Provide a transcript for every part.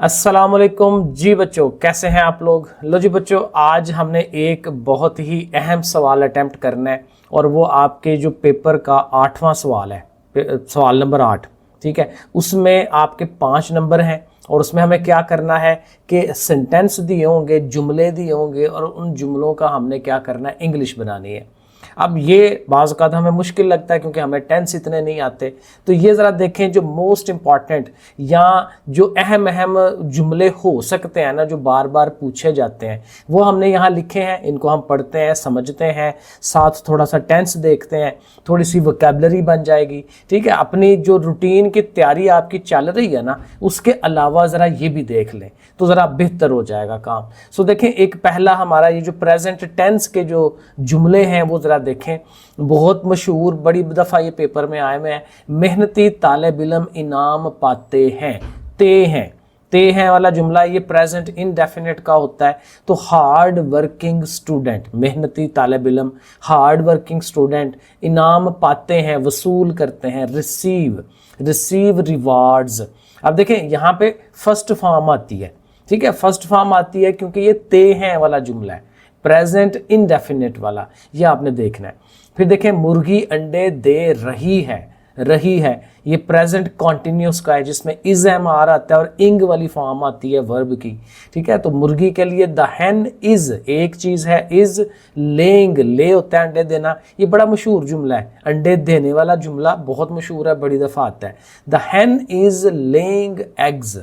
अस्सलामुअलैकुम जी बच्चों, कैसे हैं आप लोग। लो जी बच्चों, आज हमने एक बहुत ही अहम सवाल अटेम्प्ट करना है और वो आपके जो पेपर का 8वां सवाल है, सवाल नंबर 8। ठीक है, उसमें आपके 5 नंबर हैं और उसमें हमें क्या करना है कि सेंटेंस दिए होंगे, जुमले दिए होंगे और उन जुमलों का हमने क्या करना है, इंग्लिश बनानी है। अब ये बाज़ औक़ात हमें मुश्किल लगता है क्योंकि हमें टेंस इतने नहीं आते। तो ये ज़रा देखें, जो मोस्ट इम्पॉर्टेंट या जो अहम अहम जुमले हो सकते हैं ना, जो बार बार पूछे जाते हैं, वो हमने यहाँ लिखे हैं। इनको हम पढ़ते हैं, समझते हैं, साथ थोड़ा सा टेंस देखते हैं, थोड़ी सी वोकैबुलरी बन जाएगी। ठीक है, अपनी जो रूटीन की तैयारी आपकी चल रही है ना, उसके अलावा ज़रा ये भी देख लें तो ज़रा बेहतर हो जाएगा काम। सो देखें, एक पहला हमारा ये जो प्रेजेंट टेंस के जो जुमले हैं वो ज़रा देखें। बहुत मशहूर, बड़ी दफ़ा ये पेपर में आए हुए हैं। मेहनती तालिब इल्म इनाम पाते हैं। ते हैं वाला जुमला ये प्रेजेंट इनडेफिनिट का होता है। तो हार्ड वर्किंग स्टूडेंट, मेहनती तालिब इल्म, हार्ड वर्किंग स्टूडेंट इनाम पाते हैं, वसूल करते हैं, रिसीव रिवार्ड्स। अब देखें, यहाँ पे फर्स्ट फॉर्म आती है। ठीक है, फर्स्ट फॉर्म आती है क्योंकि ये ते हैं वाला जुमला है, प्रेजेंट इनडेफिनिट वाला, ये आपने देखना है। फिर देखें, मुर्गी अंडे दे रही है, ये प्रेजेंट कॉन्टिन्यूस का है जिसमें इज एम आर आता है और इंग वाली फॉर्म आती है वर्ब की। ठीक है, तो मुर्गी के लिए द हैन इज एक चीज़ है, इज लेइंग, ले होता है अंडे देना। ये बड़ा मशहूर जुमला है, अंडे देने वाला जुमला बहुत मशहूर है, बड़ी दफ़ा आता है। The Hahn is laying eggs.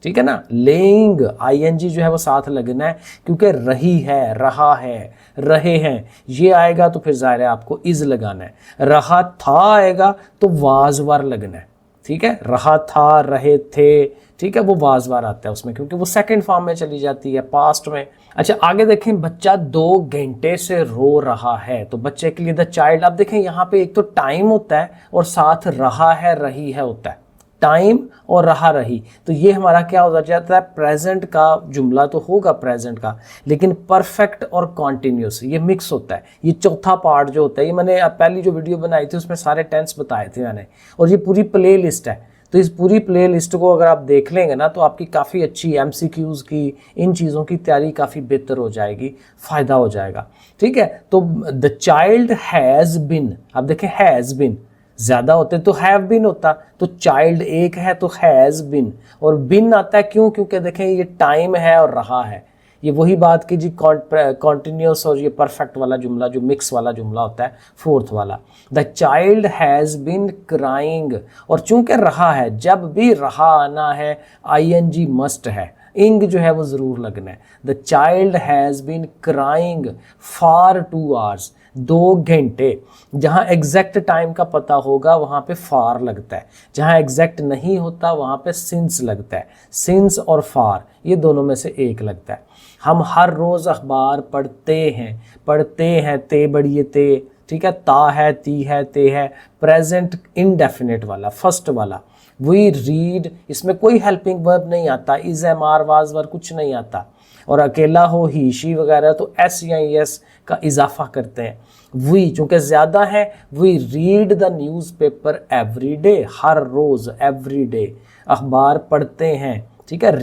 ठीक है ना, लेइंग ING जो है वो साथ लगना है क्योंकि रही है, रहा है, रहे हैं ये आएगा तो फिर ज़ाहिर है आपको इज लगाना है। रहा था आएगा तो वाजवार लगना है। ठीक है, रहा था, रहे थे, ठीक है, वो वाजवार आता है उसमें क्योंकि वो सेकंड फॉर्म में चली जाती है, पास्ट में। अच्छा, आगे देखें, बच्चा 2 घंटे से रो रहा है, तो बच्चे के लिए द चाइल्ड। अब देखें, यहाँ पे एक तो टाइम होता है और साथ रहा है, रही है होता है। टाइम और रहा रही, तो ये हमारा क्या हो जाता है, प्रेजेंट का जुमला तो होगा प्रेजेंट का, लेकिन परफेक्ट और कॉन्टिन्यूस ये मिक्स होता है। ये चौथा पार्ट जो होता है, ये मैंने पहली जो वीडियो बनाई थी उसमें सारे टेंस बताए थे मैंने, और ये पूरी प्ले लिस्ट है। तो इस पूरी प्ले लिस्ट को अगर आप देख लेंगे ना तो आपकी काफ़ी अच्छी MCQs की, इन चीज़ों की तैयारी काफ़ी बेहतर हो जाएगी, फ़ायदा हो जाएगा। ठीक है, तो द चाइल्ड हैज़ बिन, अब देखें हैज़ बिन ज़्यादा होते तो हैव बिन होता, तो चाइल्ड एक है तो हैज़ बिन, और बिन आता है क्यों, क्योंकि देखें ये टाइम है और रहा है। ये वही बात की जी, कॉन्टिन्यूस और ये परफेक्ट वाला जुमला जो मिक्स वाला जुमला होता है, फोर्थ वाला। The child has been crying, और चूंकि रहा है, जब भी रहा आना है ING मस्ट है, इंग जो है वो ज़रूर लगना है। The child has been crying for 2 hours, 2 घंटे। जहाँ एग्जैक्ट टाइम का पता होगा वहाँ पे फार लगता है, जहाँ एग्जैक्ट नहीं होता वहाँ पे सिंस लगता है। सिंस और फार ये दोनों में से एक लगता है। हम हर रोज़ अखबार पढ़ते हैं, ते बड़िए ते। ठीक है, ता है, ती है, ते है, प्रेजेंट इनडेफिनिट वाला, फर्स्ट वाला। वी रीड, इसमें कोई हेल्पिंग वर्ब नहीं आता, is am are was were कुछ नहीं आता, और अकेला हो ही शी वगैरह तो S या ES का इजाफा करते हैं। वी चूँकि ज़्यादा है, we read the newspaper every day, हर रोज़, एवरी डे अखबार पढ़ते हैं। ठीक है,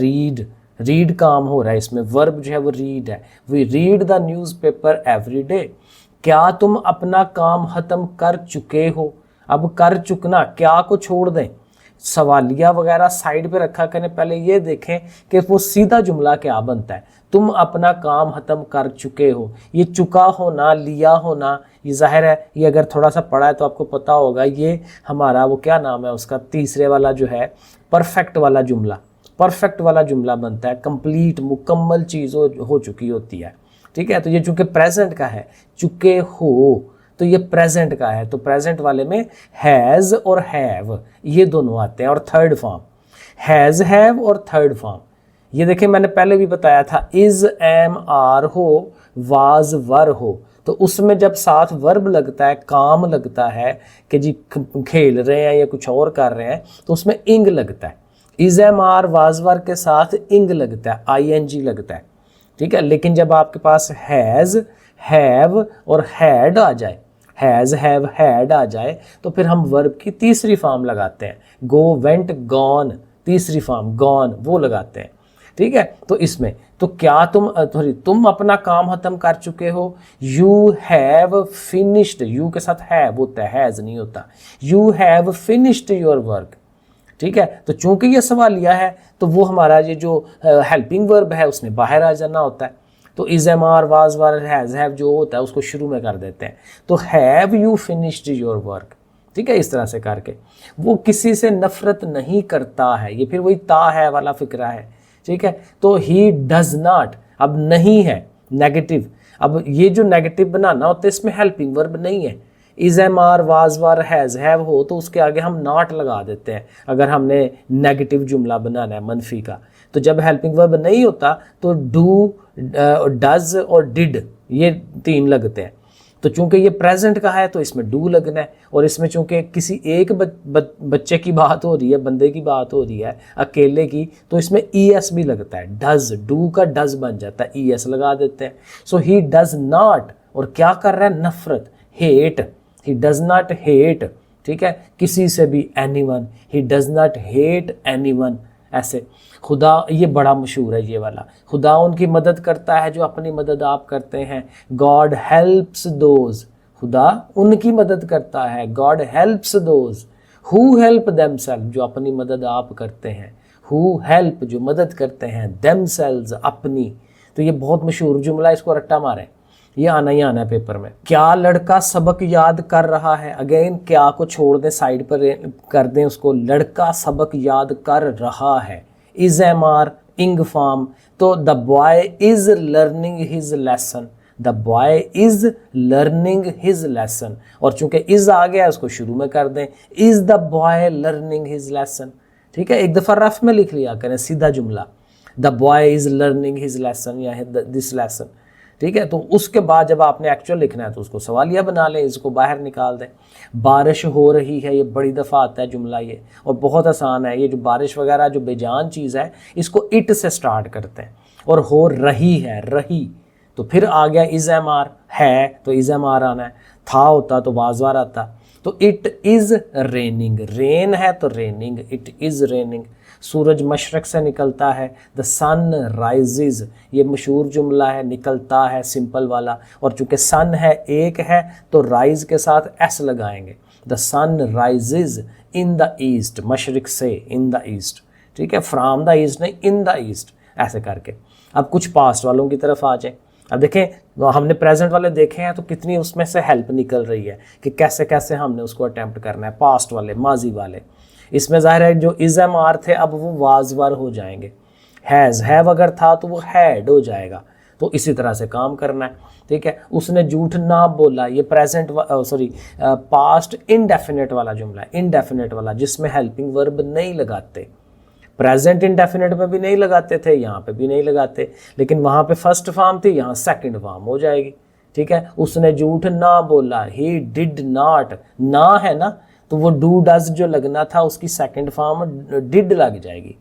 रीड काम हो रहा है इसमें, वर्ब जो है वो रीड है। We read the newspaper every day. क्या तुम अपना काम ख़त्म कर चुके हो। अब कर चुकना, क्या को छोड़ दें, सवालिया वगैरह साइड पे रखा करें, पहले ये देखें कि वो सीधा जुमला क्या बनता है। तुम अपना काम ख़त्म कर चुके हो, ये चुका होना, लिया होना, ये जाहिर है, ये अगर थोड़ा सा पढ़ा है तो आपको पता होगा, ये हमारा वो क्या नाम है उसका, तीसरे वाला जो है परफेक्ट वाला जुमला, परफेक्ट वाला जुमला बनता है। कंप्लीट, मुकम्मल चीज़ हो चुकी होती है। ठीक है, तो ये चूँकि प्रेजेंट का है, चुके हो, तो ये प्रेजेंट का है, तो प्रेजेंट वाले में हैज़ और हैव ये दोनों आते हैं, और थर्ड फॉर्म हैज़, हैव और थर्ड फॉर्म। ये देखें, मैंने पहले भी बताया था, इज एम आर हो, वाज वर हो, तो उसमें जब साथ वर्ब लगता है, काम लगता है कि जी खेल रहे हैं या कुछ और कर रहे हैं, तो उसमें इंग लगता है। Is am are was were के साथ इंग लगता है, ING लगता है। ठीक है, लेकिन जब आपके पास हैज़, हैव और हैड आ जाए, हैज़, हैव, हैड आ जाए, तो फिर हम वर्ब की तीसरी फॉर्म लगाते हैं। गो, वेंट, गॉन, तीसरी फॉर्म गॉन वो लगाते हैं। ठीक है। तो इसमें तो क्या तुम अपना काम खत्म कर चुके हो, यू हैव फिनिश्ड, यू के साथ है होता है, हैज नहीं होता, you have finished your work, ठीक है। तो चूंकि ये सवालिया है तो वो हमारा ये जो हेल्पिंग वर्ब है उसने बाहर आ जाना होता है। तो is am are was were has have जो होता है उसको शुरू में कर देते हैं। तो have you finished your work, ठीक है। इस तरह से करके वो किसी से नफरत नहीं करता है, ये फिर वही ता है वाला फिक्रा है, ठीक है। तो ही डज नॉट, अब नहीं है नेगेटिव, अब ये जो नेगेटिव बनाना होता है इसमें हेल्पिंग वर्ब नहीं है। Is am are was were has have हो तो उसके आगे हम नॉट लगा देते हैं अगर हमने नेगेटिव जुमला बनाना है मनफी का। तो जब हेल्पिंग वर्ब नहीं होता तो डू, डज और डिड ये 3 लगते हैं। तो चूंकि ये प्रेजेंट का है तो इसमें डू लगना है, और इसमें चूंकि किसी एक बच्चे की बात हो रही है, बंदे की बात हो रही है अकेले की, तो इसमें ईएस भी लगता है, डज, डू का डज बन जाता है, ईएस लगा देते हैं। सो ही डज नॉट, और क्या कर रहा है, नफरत, hate, he does not hate, ठीक है, किसी से भी, anyone, he does not hate anyone. ऐसे खुदा, ये बड़ा मशहूर है ये वाला, खुदा उनकी मदद करता है जो अपनी मदद आप करते हैं। गॉड हेल्प्स दोज, खुदा उनकी मदद करता है, God helps those who help themself, जो अपनी मदद आप करते हैं, हु हेल्प जो मदद करते हैं, देमसेल्व्स अपनी। तो ये बहुत मशहूर जुमला, इसको रट्टा मारें, ये आना ही आना है पेपर में। क्या लड़का सबक याद कर रहा है, अगेन क्या को छोड़ दें, साइड पर कर दें उसको, लड़का सबक याद कर रहा है, इज एम आर इंग फॉर्म, तो the boy is learning his lesson, the boy is learning his lesson, और चूंकि इज आ गया उसको शुरू में कर दें, is the boy learning his lesson, ठीक है। एक दफ़ा रफ में लिख लिया करें सीधा जुमला, the boy is learning his lesson या दिस लेसन, ठीक है। तो उसके बाद जब आपने एक्चुअल लिखना है तो उसको सवालिया बना लें, इसको बाहर निकाल दें। बारिश हो रही है, ये बड़ी दफ़ा आता है जुमला ये, और बहुत आसान है ये, जो बारिश वगैरह जो बेजान चीज़ है इसको इट से स्टार्ट करते हैं, और हो रही है, रही, तो फिर आ गया इज एम आर, है तो इज एम आर आना है, था होता तो वाजवार आता। तो इट इज़ रेनिंग, रेन है तो रेनिंग, इट इज़ रेनिंग। सूरज मशरक से निकलता है, द सन राइजेज, ये मशहूर जुमला है, निकलता है सिंपल वाला, और चूंकि सन है एक है तो राइज के साथ एस लगाएंगे, the sun rises in the east, मशरक से, इन द ईस्ट, ठीक है, फ्रॉम द ईस्ट नहीं, इन द ईस्ट, ऐसे करके। अब कुछ पास्ट वालों की तरफ आ जाए। अब देखें हमने प्रेजेंट वाले देखे हैं तो कितनी उसमें से हेल्प निकल रही है कि कैसे कैसे हमने उसको अटेम्प्ट करना है। पास्ट वाले, माजी वाले, इसमें ज़ाहिर है जो इज़ एम आर थे अब वो वाजवार हो जाएंगे, हैज़ हैव अगर था तो वो हैड हो जाएगा। तो इसी तरह से काम करना है, ठीक है। उसने झूठ ना बोला, ये प्रेजेंट पास्ट इनडेफिनेट वाला जुमला है, इनडेफिनेट वाला जिसमें हेल्पिंग वर्ब नहीं लगाते। प्रेजेंट इनडेफिनेट में भी नहीं लगाते थे, यहाँ पे भी नहीं लगाते, लेकिन वहाँ पे फर्स्ट फॉर्म थी, यहाँ सेकंड फॉर्म हो जाएगी, ठीक है। उसने झूठ ना बोला, ही डिड नॉट, ना है ना तो वो डू डज जो लगना था उसकी सेकंड फॉर्म डिड लग जाएगी।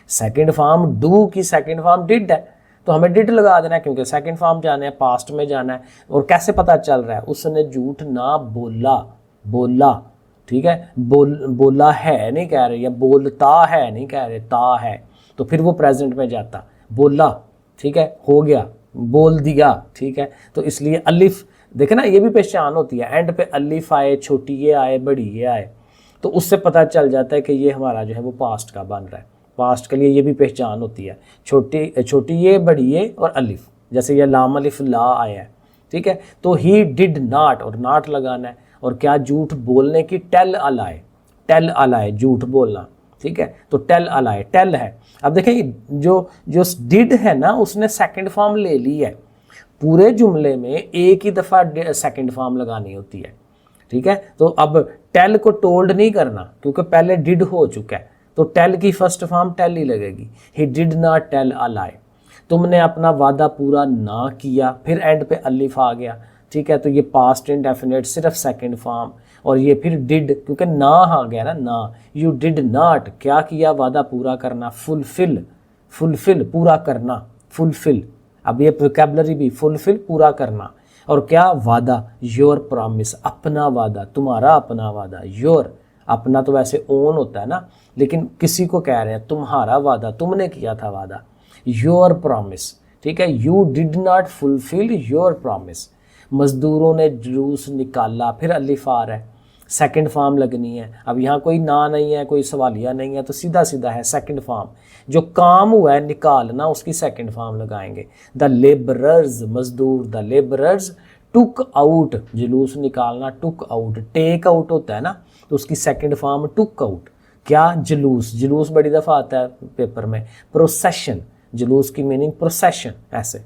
सेकंड फॉर्म डू की सेकंड फॉर्म डिड है तो हमें डिड लगा देना है, क्योंकि सेकंड फॉर्म जाना है, पास्ट में जाना है। और कैसे पता चल रहा है, उसने झूठ ना बोला, बोला, ठीक है, बोला है नहीं कह रहे, या बोलता है नहीं कह रहे, ता है, तो फिर वो प्रेजेंट में जाता, बोला, ठीक है, हो गया, बोल दिया, ठीक है। तो इसलिए अलिफ देखे ना, ये भी पहचान होती है, एंड पे अलिफ आए, छोटी ये आए, बड़ी ये आए, तो उससे पता चल जाता है कि ये हमारा जो है वो पास्ट का बन रहा है। पास्ट के लिए ये भी पहचान होती है, छोटी ये, बड़ी ये और अलिफ, जैसे ये लाम अलिफ ला आया है, ठीक है। तो ही डिड नॉट, और नॉट लगाना है, और क्या, झूठ बोलने की, टेल अलाए, टेल अलाए, झूठ बोलना, ठीक है। तो टेल अलाए, टेल है। अब देखें जो डिड है ना उसने सेकंड फॉर्म ले ली है, पूरे जुमले में एक ही दफ़ा सेकंड फॉर्म लगानी होती है, ठीक है। तो अब टेल को टोल्ड नहीं करना क्योंकि पहले डिड हो चुका है, तो टेल की फर्स्ट फॉर्म टेल ही लगेगी, he did not tell a lie, तुमने अपना वादा पूरा ना किया, फिर एंड पे अलिफ आ गया, ठीक है। तो ये पास्ट इंडेफिनिट सिर्फ सेकंड फॉर्म, और ये फिर डिड क्योंकि ना आ गया ना, ना, यू डिड नॉट, क्या किया, वादा पूरा करना, फुलफिल, फुलफिल पूरा करना, फुलफिल, अब ये वोकैबुलरी भी, फुलफिल पूरा करना, और क्या, वादा, योर प्रॉमिस, अपना वादा, तुम्हारा अपना वादा, योर, अपना तो वैसे ओन होता है ना, लेकिन किसी को कह रहे हैं तुम्हारा वादा, तुमने किया था वादा, योर प्रॉमिस, ठीक है, you did not fulfil your promise. मजदूरों ने जुलूस निकाला, फिर अलिफार है, सेकंड फॉर्म लगनी है। अब यहाँ कोई ना नहीं है, कोई सवालिया नहीं है, तो सीधा सीधा है सेकंड फॉर्म। जो काम हुआ है निकालना, उसकी सेकंड फॉर्म लगाएंगे। द लेबरर्स, मजदूर, द लेबरर्स टुक आउट, जुलूस निकालना, टुक आउट, टेक आउट होता है ना, तो उसकी सेकंड फॉर्म टुक आउट। क्या? जुलूस, जुलूस बड़ी दफ़ा आता है पेपर में। प्रोसेशन, जुलूस की मीनिंग प्रोसेशन। ऐसे,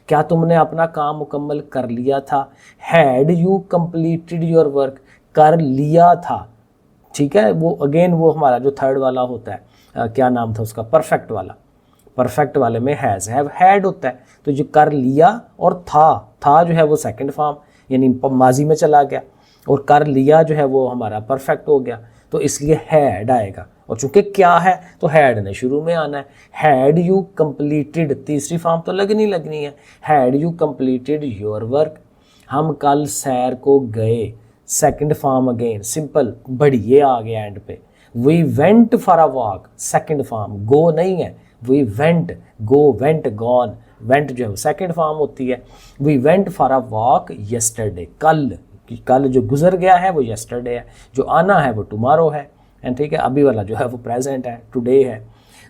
क्या तुमने अपना काम मुकम्मल कर लिया था? Had you completed your work, कर लिया था, ठीक है। वो अगेन वो हमारा जो थर्ड वाला होता है, क्या नाम था उसका, परफेक्ट वाला। परफेक्ट वाले में हैज़, हैव, हैड होता है। तो जो कर लिया और था जो है वो सेकंड फॉर्म यानी माजी में चला गया, और कर लिया जो है वो हमारा परफेक्ट हो गया, तो इसलिए हैड आएगा। और चूंकि क्या है तो हैड ने शुरू में आना है। हैड यू कंप्लीटेड, तीसरी फॉर्म तो लगनी है। Had you completed your work, हम कल सैर को गए, सेकंड फॉर्म अगेन सिंपल, बढ़िए आ गया एंड पे। We went for a walk, second form, go नहीं है, we went, go, went, gone, went जो है सेकंड फॉर्म होती है। We went for a walk yesterday, कल जो गुजर गया है वो यस्टरडे है, जो आना है वो टुमारो है, एंड ठीक है, अभी वाला जो है वो प्रेजेंट है, टुडे है।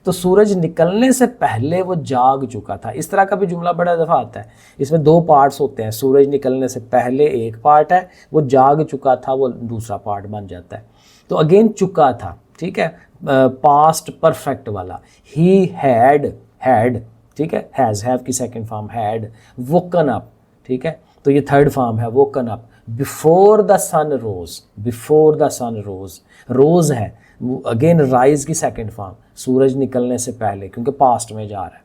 तो सूरज निकलने से पहले वो जाग चुका था। इस तरह का भी जुमला बड़ा दफ़ा आता है। इसमें दो पार्ट्स होते हैं, सूरज निकलने से पहले एक पार्ट है, वो जाग चुका था वो दूसरा पार्ट बन जाता है। तो अगेन चुका था, ठीक है, पास्ट परफेक्ट वाला। ही हैड, ठीक है, हैज़, हैव की second form had. Woken up, ठीक है, तो ये थर्ड फॉर्म है, woken up. Before the sun rose, before the sun rose, rose है अगेन राइज की सेकंड फॉर्म, सूरज निकलने से पहले, क्योंकि पास्ट में जा रहा है।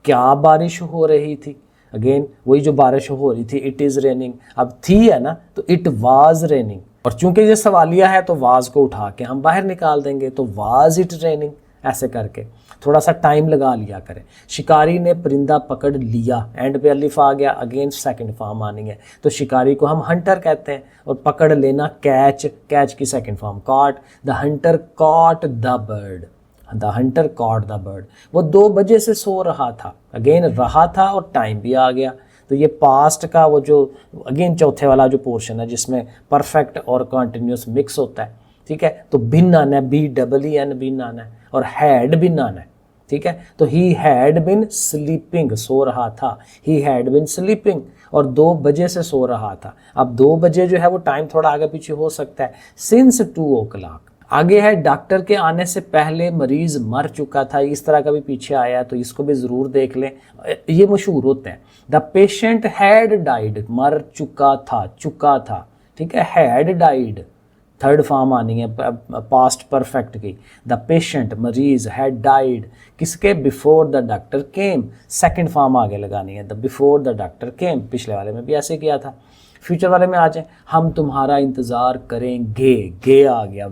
क्या बारिश हो रही थी, अगेन वही जो बारिश हो रही थी, इट इज़ रेनिंग। अब थी है ना, तो इट वाज रेनिंग, और चूंकि ये सवालिया है तो वाज को उठा के हम बाहर निकाल देंगे, तो वाज इट रेनिंग, ऐसे करके थोड़ा सा टाइम लगा लिया करें। शिकारी ने परिंदा पकड़ लिया, एंड पे अलिफ आ गया, अगेन सेकंड फॉर्म आनी है, तो शिकारी को हम हंटर कहते हैं। और पकड़ लेना कैच, कैच की second form caught. The hunter caught the bird, the hunter caught the bird. वो 2 बजे से सो रहा था, अगेन रहा था और टाइम भी आ गया। तो ये पास्ट का वो जो अगेन चौथे वाला जो पोर्शन है जिसमें परफेक्ट और कॉन्टिन्यूस मिक्स होता है, ठीक है। तो बिन आना है, BEEN बिन आना है, और हैड बिन आना है, ठीक है। तो ही हैड बिन स्लीपिंग, सो रहा था, ही हैड बिन स्लीपिंग, और 2 बजे से सो रहा था। अब 2 बजे जो है वो टाइम थोड़ा आगे पीछे हो सकता है, सिंस 2 o'clock। आगे है डॉक्टर के आने से पहले मरीज मर चुका था, इस तरह का भी पीछे आया है, तो इसको भी ज़रूर देख लें, ये मशहूर होते हैं। द पेशेंट हैड डाइड, मर चुका था, ठीक है, हैड डाइड, थर्ड फॉर्म आनी है पास्ट परफेक्ट की। द पेशेंट, मरीज, हैड डाइड, किसके? Before the doctor came, second form आगे लगानी है, द बिफोर द डॉक्टर केम। पिछले वाले में भी ऐसे किया था। फ्यूचर वाले में आ जाए, हम तुम्हारा इंतज़ार करेंगे, गे आ गया,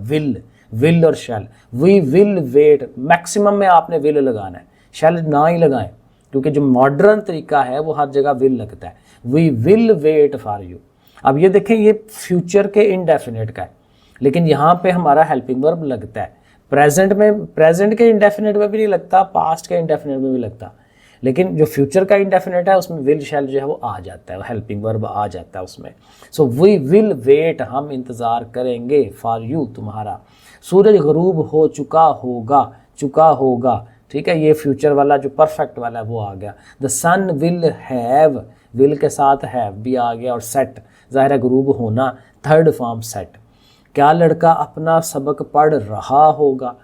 विल और शैल। वी विल वेट, मैक्सिमम में आपने विल लगाना है, शैल ना ही लगाएं, क्योंकि जो मॉडर्न तरीका है वो हर जगह विल लगता है। We will wait for you. अब ये देखें, ये फ्यूचर के इनडेफिनेट का है, लेकिन यहाँ पे हमारा हेल्पिंग वर्ब लगता है। प्रेजेंट के इंडेफिनेट में भी नहीं लगता, पास्ट के इंडेफिनेट में भी लगता, लेकिन जो फ्यूचर का इंडेफिनेट है उसमें विल शैल जो है वो आ जाता है, हेल्पिंग वर्ब आ जाता है उसमें। सो वी विल वेट, हम इंतज़ार करेंगे, फॉर यू, तुम्हारा। सूरज गरूब हो चुका होगा, ठीक है, ये फ्यूचर वाला जो परफेक्ट वाला है वो आ गया। The sun will have, will के साथ हैव भी आ गया, और सेट, ज़ाहिर है गरूब होना, थर्ड फॉर्म सेट। क्या लड़का अपना सबक पढ़ रहा होगा,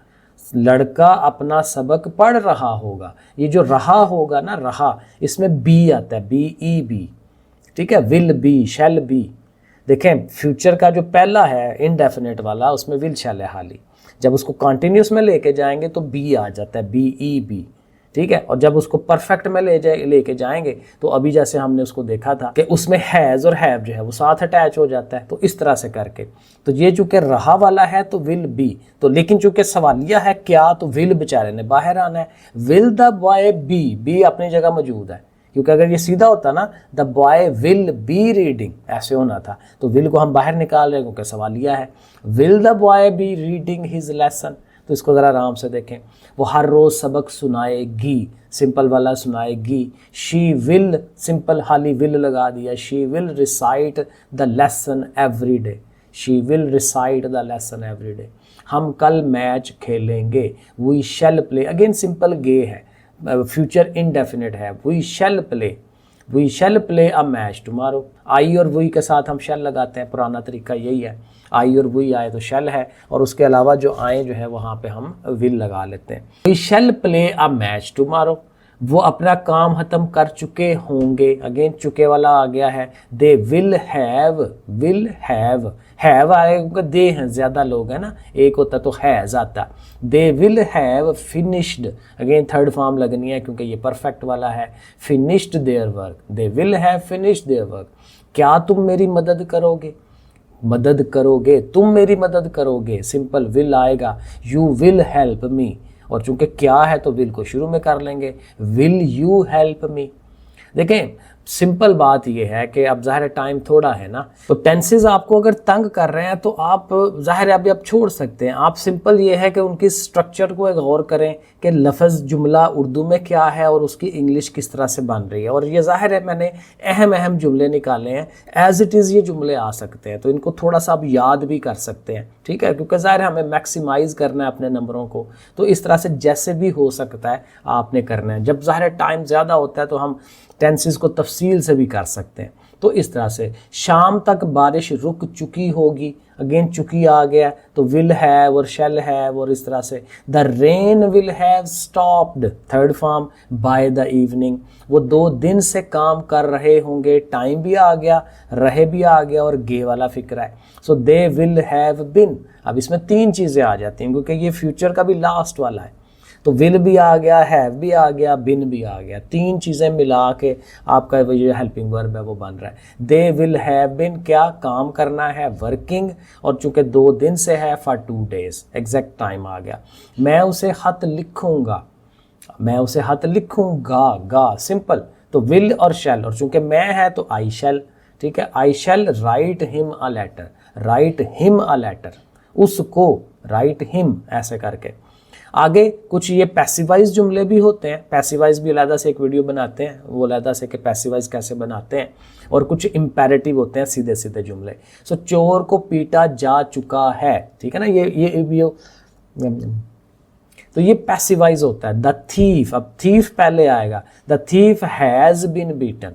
लड़का अपना सबक पढ़ रहा होगा। ये जो रहा होगा ना, रहा, इसमें बी आता है, BEB, ठीक है, विल बी, शैल बी। देखें, फ्यूचर का जो पहला है इनडेफिनेट वाला, उसमें विल शैल है हाली, जब उसको कॉन्टिन्यूस में लेके जाएंगे तो बी आ जाता है, BEB, ठीक है। और जब उसको परफेक्ट में लेके जाएंगे तो अभी जैसे हमने उसको देखा था कि उसमें हैज़ और हैव जो है वो साथ अटैच हो जाता है, तो इस तरह से करके। तो ये चूंकि रहा वाला है तो विल बी, तो लेकिन चूंकि सवालिया है क्या, तो विल बेचारे ने बाहर आना है। विल द बॉय बी अपनी जगह मौजूद है, क्योंकि अगर ये सीधा होता ना, the boy will be reading, ऐसे होना था, तो विल को हम बाहर निकाल रहे हैं क्योंकि सवालिया है। Will the boy be reading his lesson, तो इसको ज़रा आराम से देखें। वो हर रोज़ सबक सुनाएगी, सिंपल वाला सुनाएगी। शी विल, सिंपल हाली विल लगा दिया। She will recite the lesson every day. She will recite the lesson every day. हम कल मैच खेलेंगे। We shall play, again simple गे है, फ्यूचर इनडेफिनिट है। We shall play, we shall play a match tomorrow. I और we के साथ हम शैल लगाते हैं, पुराना तरीका यही है। आई और वी आए तो शैल है, और उसके अलावा जो आए जो है वहाँ पे हम विल लगा लेते हैं। We shall play a match tomorrow. वो अपना काम ख़त्म कर चुके होंगे, अगेन चुके वाला आ गया है। दे विल हैव आएगा क्योंकि दे हैं, ज़्यादा लोग हैं ना, एक होता तो है ज़्यादा। They will have finished, again third form लगनी है क्योंकि ये परफेक्ट वाला है। Finished their work, they will have finished their work. क्या तुम मेरी मदद करोगे, मदद करोगे, तुम मेरी मदद करोगे, सिंपल विल आएगा। यू विल हेल्प मी, और चूंकि क्या है तो विल को शुरू में कर लेंगे। Will you help me. देखें सिंपल बात यह है कि अब ज़ाहिर टाइम थोड़ा है ना, तो टेंसेस आपको अगर तंग कर रहे हैं तो आप ज़ाहिर है अभी आप छोड़ सकते हैं। आप सिंपल ये है कि उनकी स्ट्रक्चर को गौर करें कि लफ्ज़ जुमला उर्दू में क्या है और उसकी इंग्लिश किस तरह से बन रही है। और ये ज़ाहिर है मैंने अहम जुमले निकाले हैं, एज़ इट इज़ ये जुमले आ सकते हैं, तो इनको थोड़ा सा आप याद भी कर सकते हैं, ठीक है, क्योंकि ज़ाहिर है हमें मैक्सिमाइज़ करना है अपने नंबरों को, तो इस तरह से जैसे भी हो सकता है आपने करना है। जब ज़ाहिर टाइम ज़्यादा होता है तो हम टेंसेस को तफसील से भी कर सकते हैं। तो इस तरह से शाम तक बारिश रुक चुकी होगी, अगेन चुकी आ गया तो विल हैव और शैल हैव, और इस तरह से the rain will have stopped, third form, by the evening. वो 2 दिन से काम कर रहे होंगे, टाइम भी आ गया, रहे भी आ गया, और गे वाला फिक्र है। सो दे विल हैव बिन। अब इसमें 3 चीज़ें आ जाती हैं क्योंकि ये फ्यूचर का भी लास्ट वाला है, तो विल भी आ गया, हैव भी आ गया, बिन भी आ गया, 3 चीज़ें मिला के आपका वो जो हेल्पिंग वर्ब है वो बन रहा है। दे विल हैव बिन, क्या काम करना है, वर्किंग, और चूंकि 2 दिन से है फॉर 2 days, एग्जैक्ट टाइम आ गया। मैं उसे खत लिखूंगा, मैं उसे खत लिखूंगा, गा सिंपल, तो विल और शैल, और चूंकि मैं है तो आई शैल, ठीक है। I shall write him a letter, write him a letter, उसको राइट हिम, ऐसे करके। आगे कुछ ये पैसिवाइज जुमले भी होते हैं, पैसिवाइज भी अलहदा से एक वीडियो बनाते हैं, वो अलहदा से कि पैसिवाइज कैसे बनाते हैं, और कुछ इम्पेरेटिव होते हैं सीधे सीधे जुमले। सो चोर को पीटा जा चुका है, ठीक है ना, ये तो ये पैसिवाइज होता है। द थीफ, अब थीफ पहले आएगा, the thief has been beaten,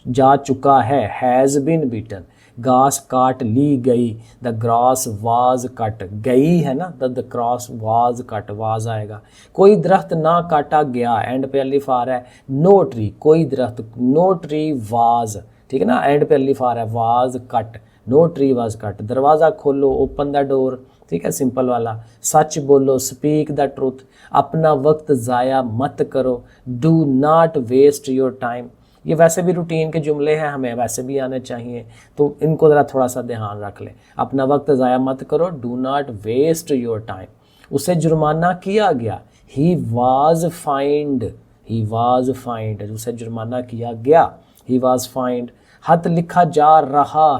जा चुका है, हैज़ बीन बीटन। घास काट ली गई, द ग्रास वाज कट, गई है ना, the grass was cut, was आएगा। कोई दरख्त ना काटा गया, एंड पे अलिफ आ रहा है। नो ट्री, कोई दरख्त, नो ट्री वाज, ठीक है ना, एंड पे अलिफ आ रहा है, was cut, no tree was cut. दरवाज़ा खोलो, ओपन द डोर, ठीक है, सिंपल वाला। सच बोलो, स्पीक द ट्रूथ। अपना वक्त ज़ाया मत करो, do not waste your time. ये वैसे भी रूटीन के जुमले हैं, हमें वैसे भी आने चाहिए, तो इनको ज़रा थोड़ा सा ध्यान रख लें। अपना वक्त ज़ाया मत करो, do not waste your time. उसे जुर्माना किया गया, he was fined, he was fined, उसे जुर्माना किया गया, ही वाज फाइंड। खत लिखा जा रहा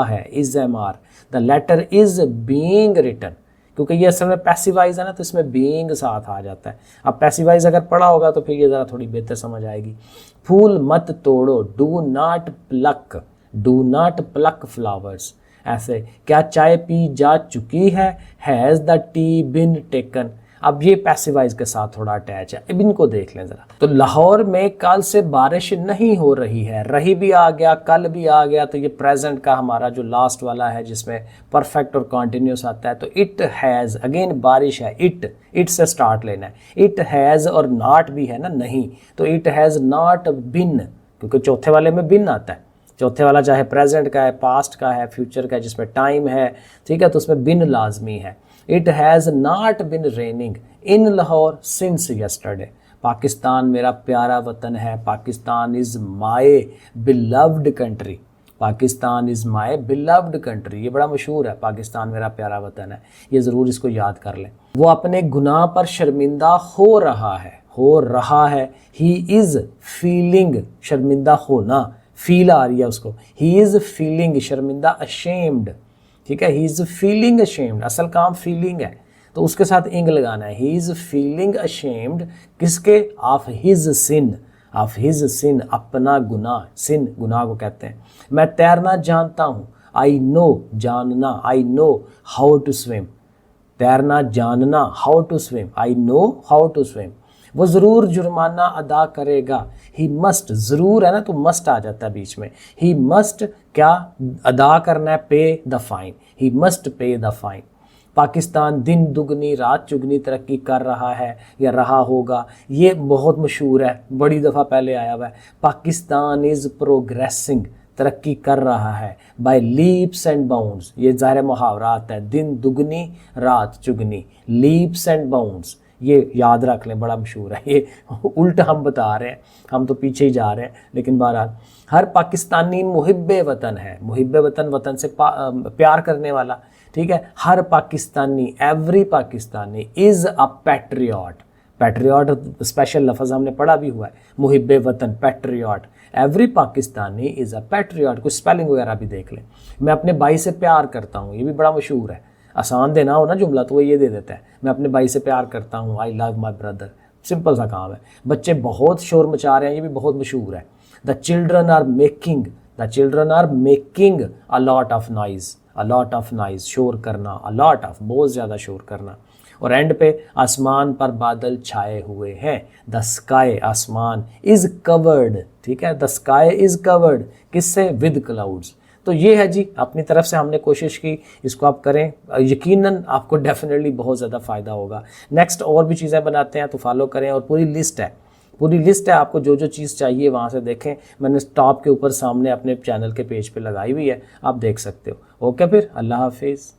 है, is am are. The letter is being written, क्योंकि ये असल में पैसिवाइज है ना, तो इसमें बीइंग साथ आ जाता है। अब पैसिवाइज अगर पढ़ा होगा तो फिर ये ज़रा थोड़ी बेहतर समझ आएगी। फूल मत तोड़ो, do not plug, do not plug flowers. ऐसे, क्या चाय पी जा चुकी है, has the T been taken. अब ये पैसिवाइज के साथ थोड़ा अटैच है, अब इनको देख लें ज़रा। तो लाहौर में कल से बारिश नहीं हो रही है, रही भी आ गया, कल भी आ गया, तो ये प्रेजेंट का हमारा जो लास्ट वाला है जिसमें परफेक्ट और कॉन्टिन्यूस आता है। तो इट हैज़, अगेन बारिश है, इट से स्टार्ट लेना है। इट हैज़, और नॉट भी है ना, नहीं, तो इट हैज़ नॉट बिन, क्योंकि चौथे वाले में बिन आता है। चौथे वाला चाहे प्रेजेंट का है, पास्ट का है, फ्यूचर का है, जिसमें टाइम है, ठीक है, तो उसमें बिन लाजमी है। It has not been raining in Lahore since yesterday. Pakistan मेरा प्यारा वतन है, Pakistan is my beloved country, Pakistan is my beloved country. ये बड़ा मशहूर है, पाकिस्तान मेरा प्यारा वतन है, ये ज़रूर इसको याद कर लें। वो अपने गुनाह पर शर्मिंदा हो रहा है। ही इज़ फीलिंग, शर्मिंदा होना, फील आ रही है उसको, ही इज़ फीलिंग, शर्मिंदा, अशेम्ड, ठीक है, ही इज़ फीलिंग अशेम्ड, असल काम फीलिंग है, तो उसके साथ इंग लगाना है। ही इज़ फीलिंग अशेम्ड किसके? Of his sin, of his sin, अपना गुनाह, सिन गुनाह को कहते हैं। मैं तैरना जानता हूँ, आई नो, जानना, I know how to swim, तैरना जानना, how to swim, I know how to swim. वो ज़रूर जुर्माना अदा करेगा, ही मस्ट, ज़रूर है ना तो मस्ट आ जाता है बीच में, ही मस्ट क्या अदा करना है? पे the fine, he must pay the fine. Pakistan दिन दुगनी रात चुगनी तरक्की कर रहा है या रहा होगा, ये बहुत मशहूर है, बड़ी दफ़ा पहले आया हुआ है। पाकिस्तान इज़ प्रोग्रेसिंग, तरक्की कर रहा है, बाय लीप्स एंड बाउंड्स, ये ज़ाहिर मुहावरात है, दिन दुगनी रात चुगनी, लीप्स एंड बाउंड्स, ये याद रख लें, बड़ा मशहूर है। ये उल्टा हम बता रहे हैं, हम तो पीछे ही जा रहे हैं, लेकिन बहरहाल हर पाकिस्तानी मुहिब्बे वतन है, मुहिब्बे वतन, वतन से प्यार करने वाला, ठीक है। हर Pakistani, every Pakistani is a patriot, patriot special लफ्ज़ हमने पढ़ा भी हुआ है, मुहिब्बे वतन, patriot, every Pakistani is a patriot. कुछ स्पेलिंग वगैरह भी देख लें। मैं अपने भाई से प्यार करता हूँ, ये भी बड़ा मशहूर है, आसान देना हो ना जुमला तो वो ये दे देता है, मैं अपने भाई से प्यार करता हूँ, I love my brother, simple सा काम है। बच्चे बहुत शोर मचा रहे हैं, ये भी बहुत मशहूर है। The children are making, the children are making a lot of noise, a lot of noise, शोर करना, अ लॉट ऑफ, बहुत ज़्यादा शोर करना। और एंड पे आसमान पर बादल छाए हुए हैं, द स्काई, आसमान, इज़ कवर्ड, ठीक है, द स्काई इज़ कवर्ड, किससे? With clouds. तो ये है जी, अपनी तरफ से हमने कोशिश की, इसको आप करें, यकीनन आपको डेफिनेटली बहुत ज़्यादा फ़ायदा होगा। नेक्स्ट और भी चीज़ें बनाते हैं तो फॉलो करें, और पूरी लिस्ट है, पूरी लिस्ट है, आपको जो जो चीज़ चाहिए वहाँ से देखें, मैंने टॉप के ऊपर सामने अपने चैनल के पेज पे लगाई हुई है, आप देख सकते हो। ओके, फिर अल्लाह हाफिज़।